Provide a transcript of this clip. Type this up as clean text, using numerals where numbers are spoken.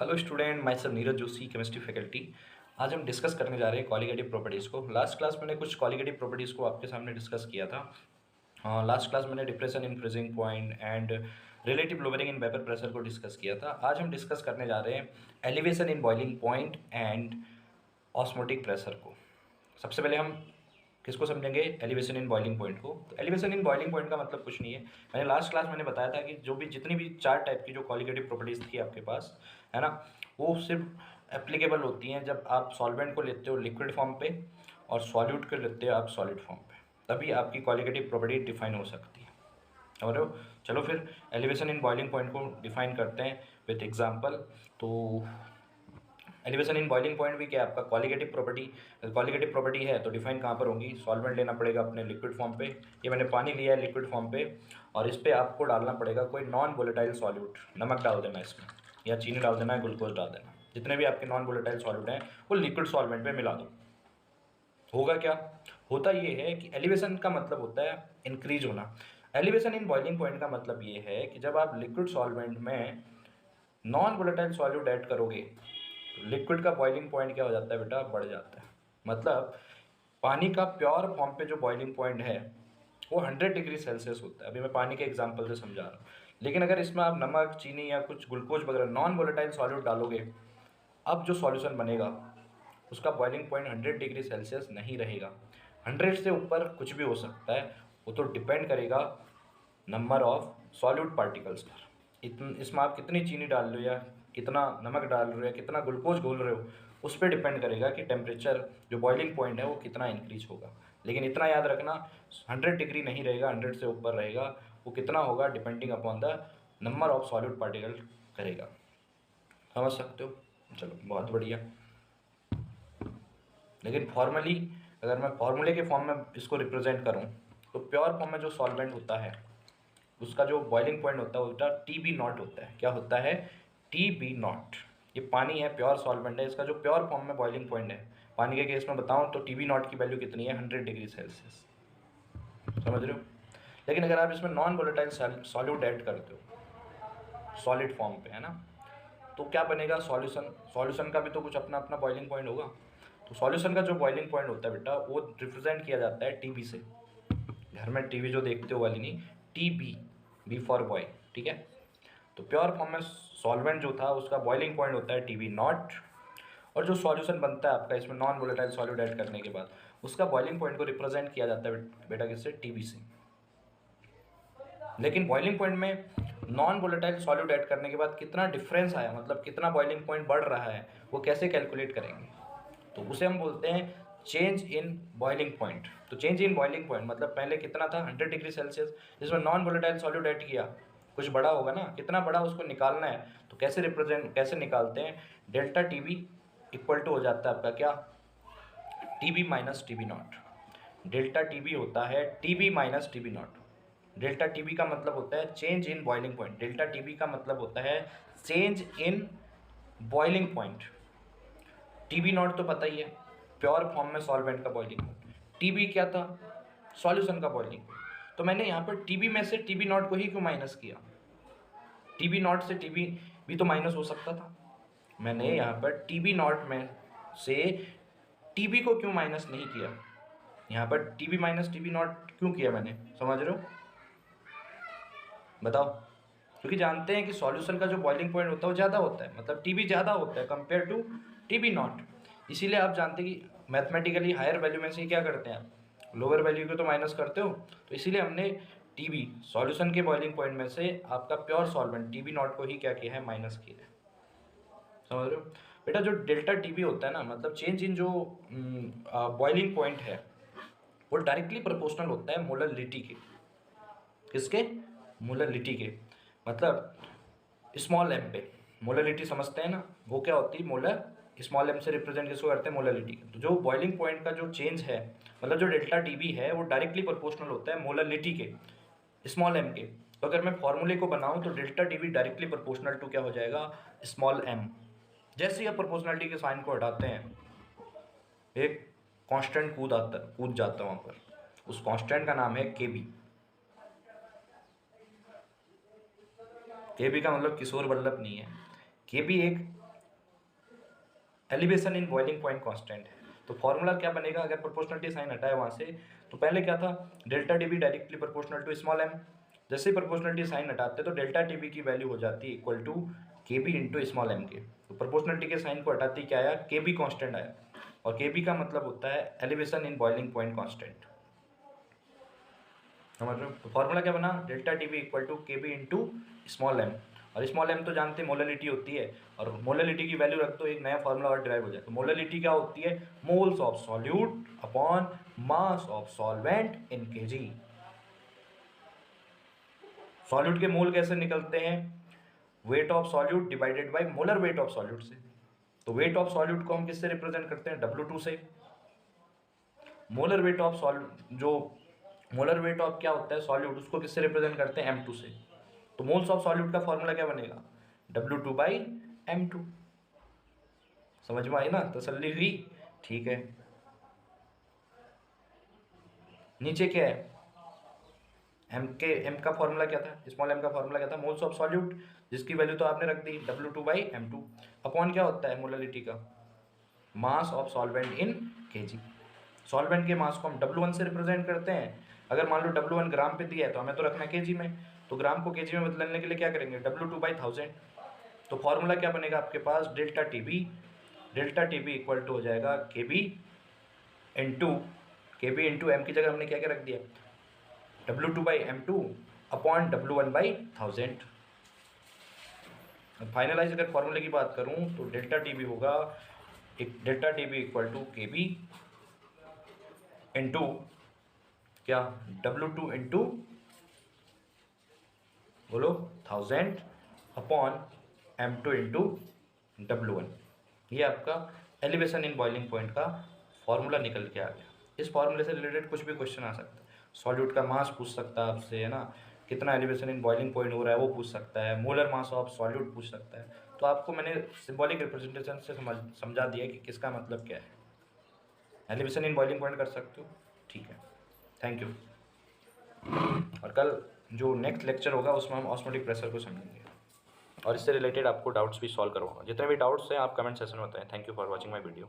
Hello student, my self Neeraj Joshi, chemistry faculty. आज हम discuss करने जा रहे हैं कॉलिगेटिव प्रॉपर्टीज़ को। लास्ट क्लास मैंने कुछ कॉलिगेटिव प्रॉपर्टीज़ को आपके सामने डिस्कस किया था। लास्ट क्लास मैंने depression in freezing point and relative lowering in vapour pressure को डिस्कस किया था। आज हम डिस्कस करने जा रहे हैं elevation in boiling point and osmotic pressure को। सबसे पहले हम किसको समझेंगे? एलिवेशन इन बॉइलिंग पॉइंट को। तो एलिवेशन इन बॉइलिंग पॉइंट का मतलब कुछ नहीं है। मैंने लास्ट क्लास मैंने बताया था कि जो भी जितनी भी चार टाइप की जो कॉलिगेटिव प्रॉपर्टीज़ थी आपके पास, है ना, वो सिर्फ एप्लीकेबल होती हैं जब आप सॉल्वेंट को लेते हो लिक्विड फॉर्म पे और सॉल्यूट को लेते हो आप सॉलिड फॉर्म पे, तभी आपकी कॉलिगेटिव प्रॉपर्टी डिफाइन हो सकती है। समझ रहे हो? चलो फिर एलिवेशन इन बॉइलिंग पॉइंट को डिफाइन करते हैं विथ एग्जाम्पल। तो एलिवेशन इन बॉइलिंग पॉइंट भी क्या है आपका कॉलिगेटिव प्रॉपर्टी। कॉलिगेटिव प्रॉपर्टी है तो डिफाइन कहाँ पर होंगी? सॉल्वेंट लेना पड़ेगा अपने लिक्विड फॉर्म पे। ये मैंने पानी लिया है लिक्विड फॉर्म पे और इस पर आपको डालना पड़ेगा कोई नॉन वोलेटाइल सॉल्यूट। नमक डाल देना इसमें, या चीनी डाल देना है, ग्लूकोज डाल देना। जितने भी आपके नॉन वोलेटाइल सॉल्यूट हैं वो लिक्विड सॉल्वेंट में मिला दो। होगा क्या? होता ये है कि एलिवेशन का मतलब होता है इंक्रीज होना। एलिवेशन इन बॉइलिंग पॉइंट का मतलब ये है कि जब आप लिक्विड सॉल्वेंट में नॉन वोलेटाइल सॉल्यूट ऐड करोगे तो लिक्विड का बॉइलिंग पॉइंट क्या हो जाता है बेटा? बढ़ जाता है। मतलब पानी का प्योर फॉर्म पे जो बॉइलिंग पॉइंट है वो 100 डिग्री सेल्सियस होता है। अभी मैं पानी के एग्जांपल से समझा रहा हूँ, लेकिन अगर इसमें आप नमक, चीनी या कुछ ग्लूकोज वगैरह नॉन वोलेटाइल सॉल्यूट डालोगे, अब जो सॉल्यूशन बनेगा उसका बॉइलिंग पॉइंट 100 डिग्री सेल्सियस नहीं रहेगा। 100 से ऊपर कुछ भी हो सकता है, वो तो डिपेंड करेगा नंबर ऑफ सॉल्यूट पार्टिकल्स पर। इसमें आप कितनी चीनी डाल रहे हो या कितना नमक डाल रहे हो या कितना ग्लूकोज घोल रहे हो, उस पर डिपेंड करेगा कि टेम्परेचर जो बॉइलिंग पॉइंट है वो कितना इंक्रीज होगा। लेकिन इतना याद रखना, 100 डिग्री नहीं रहेगा, 100 से ऊपर रहेगा। वो कितना होगा depending upon the number of solute particle करेगा। समझ सकते हो? चलो बहुत बढ़िया। लेकिन फॉर्मली अगर मैं फॉर्मूले के फॉर्म में इसको रिप्रेजेंट करूँ तो प्योर फॉर्म में जो सॉल्वेंट होता है उसका जो बॉइलिंग पॉइंट होता है उसका TB0 होता है। क्या होता है? TB0। ये पानी है, प्योर सॉल्वेंट है, इसका जो प्योर फॉर्म में बॉइलिंग पॉइंट है पानी के केस में बताऊं तो TB0 की वैल्यू कितनी है? 100 डिग्री सेल्सियस। समझ रहे हो? लेकिन अगर आप इसमें नॉन वोलेटाइल सॉल्यूट ऐड करते हो सॉलिड फॉर्म पे, है ना, तो क्या बनेगा? सॉल्यूशन का भी तो कुछ अपना अपना बॉइलिंग पॉइंट होगा। तो सॉल्यूशन का जो बॉइलिंग पॉइंट होता है बेटा वो रिप्रेजेंट किया जाता है TB से। घर में टीवी जो देखते हो वाली नहीं, TB, बी फॉर बॉय, ठीक है। तो प्योर फॉर्म में सॉल्वेंट जो था उसका बॉइलिंग पॉइंट होता है TB0, और जो सॉल्यूशन बनता है आपका इसमें नॉन वोलेटाइल सॉल्यूट ऐड करने के बाद उसका बॉइलिंग पॉइंट को रिप्रेजेंट किया जाता है बेटा किससे? TB से। लेकिन बॉइलिंग पॉइंट में नॉन वोलेटाइल सॉल्यूट ऐड करने के बाद कितना डिफरेंस आया, मतलब कितना बॉइलिंग पॉइंट बढ़ रहा है, वो कैसे कैलकुलेट करेंगे? तो उसे हम बोलते हैं चेंज इन बॉइलिंग पॉइंट। तो चेंज इन बॉइलिंग पॉइंट मतलब पहले कितना था? 100 डिग्री सेल्सियस, जिसमें नॉन वोलेटाइल सॉल्यूट ऐड किया, कुछ बड़ा होगा ना, कितना बड़ा उसको निकालना है। तो कैसे निकालते हैं? डेल्टा TB इक्वल टू हो जाता है आपका क्या? TB minus TB0। Delta TB होता है TB minus TB0। Delta TB का मतलब होता है change in boiling point. Delta TB का मतलब होता है change in boiling point. TB0 तो पता ही है, प्योर फॉर्म में सॉल्वेंट का बॉइलिंग पॉइंट। TB क्या था? सॉल्यूशन का बॉइलिंग पॉइंट। तो मैंने यहाँ पर TB में से TB0 को ही क्यों माइनस किया? TB0 से TB भी तो माइनस हो सकता था। मैंने यहाँ पर TB0 में से TB को क्यों माइनस नहीं किया? यहाँ पर TB माइनस TB0 क्यों किया मैंने? समझ रहे हो? बताओ। क्योंकि जानते हैं कि सॉल्यूशन का जो बॉइलिंग पॉइंट होता है वो ज़्यादा होता है, मतलब TB ज़्यादा होता है कंपेयर टू TB0। इसीलिए आप जानते हैं कि मैथमेटिकली हायर वैल्यू में से क्या करते हैं आप? लोअर वैल्यू को तो माइनस करते हो। तो इसीलिए हमने TB सॉल्यूशन के बॉइलिंग पॉइंट में से आपका प्योर सॉल्वेंट TB0 को ही क्या किया है? माइनस किया है। समझ रहे हो बेटा? जो डेल्टा TB होता है ना, मतलब चेंज इन जो बॉइलिंग पॉइंट है वो डायरेक्टली प्रोपोर्शनल होता है मोलरिटी के। किसके? मोलरिटी के। मतलब स्मॉल एम पे मोलरिटी समझते हैं ना, वो क्या होती है? मोलर स्मॉल एम से रिप्रेजेंट किसको करते हैं? मोलरिटी। तो जो बॉइलिंग पॉइंट का जो चेंज है, मतलब जो डेल्टा TB है वो डायरेक्टली प्रोपोर्शनल होता है मोलरिटी के, स्मॉल एम के। तो अगर मैं फॉर्मूले को बनाऊं तो delta TB directly proportional to क्या हो जाएगा? Small M. जैसे ही आप प्रोपोर्शनलिटी के साइन को हटाते हैं एक कांस्टेंट कूद जाता है वहाँ पर। उस कांस्टेंट का नाम है KB। KB का मतलब किशोर वल्लभ नहीं है। KB एक elevation in boiling point constant है। तो फॉर्मूला क्या बनेगा, अगर प्रोपोर्शनलिटी साइन हटाए वहाँ से, तो पहले क्या था, delta T B directly proportional to small M. जैसे ही प्रोपोर्शनलिटी साइन हटाते तो डेल्टा टी बी की वैल्यू हो जाती है equal to K B into small M के। तो प्रोपोर्शनलिटी के साइन को हटाते क्या आया, के बी कॉन्स्टेंट आया, और के बी का मतलब होता है elevation in boiling point constant. समझ रहे हो? तो फॉर्मूला क्या बना, delta T B equal to K B into small M, और स्मॉल एम तो जानते हैं मोलरिटी होती है, और मोलरिटी की वैल्यू रख दो, एक नया फॉर्मूला और ड्राइव हो जाए। तो मोलरिटी क्या होती है, moles of solute upon mass of solvent in KG. Solute के मोल कैसे निकलते हैं, weight of solute divided by molar weight of solute से। तो वेट ऑफ सॉल्यूट को हम किससे रिप्रेजेंट करते हैं, W2 से। मोलर वेट ऑफ सॉल्यूट, जो मोलर वेट ऑफ क्या होता है सॉल्यूट, उसको किससे रिप्रेजेंट करते हैं, M2 से। तो मोल्स ऑफ सॉल्यूट का फॉर्मूला क्या बनेगा, W2 बाई M2। समझ में आई ना, तसल्ली हुई, ठीक है। नीचे क्या है, एम का फॉर्मूला क्या था, स्मॉल एम का फॉर्मूला क्या था, मोल्स ऑफ सॉल्यूट, जिसकी वैल्यू तो आपने रख दी W2 बाई M2, अपॉन क्या होता है मोलरिटी का, mass of solvent in KG. Solvent के मास को हम W1 से रिप्रेजेंट करते हैं। अगर मान लो W1 ग्राम पे दिया है तो हमें तो रखना है केजी में, तो ग्राम को केजी में बदलने के लिए क्या करेंगे, W2 बाई 1000। तो फॉर्मूला क्या बनेगा आपके पास, delta T B equal to हो जाएगा के बी इंटू एम की जगह हमने क्या क्या रख दिया, W2 by M2 upon W1 by 1000। Finalise अगर फॉर्मूले की बात करूं तो डेल्टा टी बी होगा, एक delta T B equal to K B into क्या, W2 इंटू बोलो 1000 अपॉन M2 इंटू W1। ये आपका एलिवेशन इन बॉइलिंग पॉइंट का फॉर्मूला निकल के आ गया। इस फॉर्मूले से रिलेटेड कुछ भी क्वेश्चन आ सकता है, सॉल्यूट का मास पूछ सकता है आपसे, है ना, कितना एलिवेशन इन बॉइलिंग पॉइंट हो रहा है वो पूछ सकता है, मोलर मास ऑफ सॉल्यूट पूछ सकता है। तो आपको मैंने सिंबॉलिक रिप्रेजेंटेशन से समझा दिया कि किसका मतलब क्या है। एलिवेशन इन बॉइलिंग पॉइंट कर सकते हो, ठीक है, थैंक यू। और कल जो नेक्स्ट लेक्चर होगा उसमें हम ऑस्मोटिक प्रेशर को समझेंगे, और इससे रिलेटेड आपको डाउट्स भी सॉल्व करवाऊंगा। जितने भी डाउट्स हैं आप कमेंट सेशन में बताएं। Thank you for watching my video.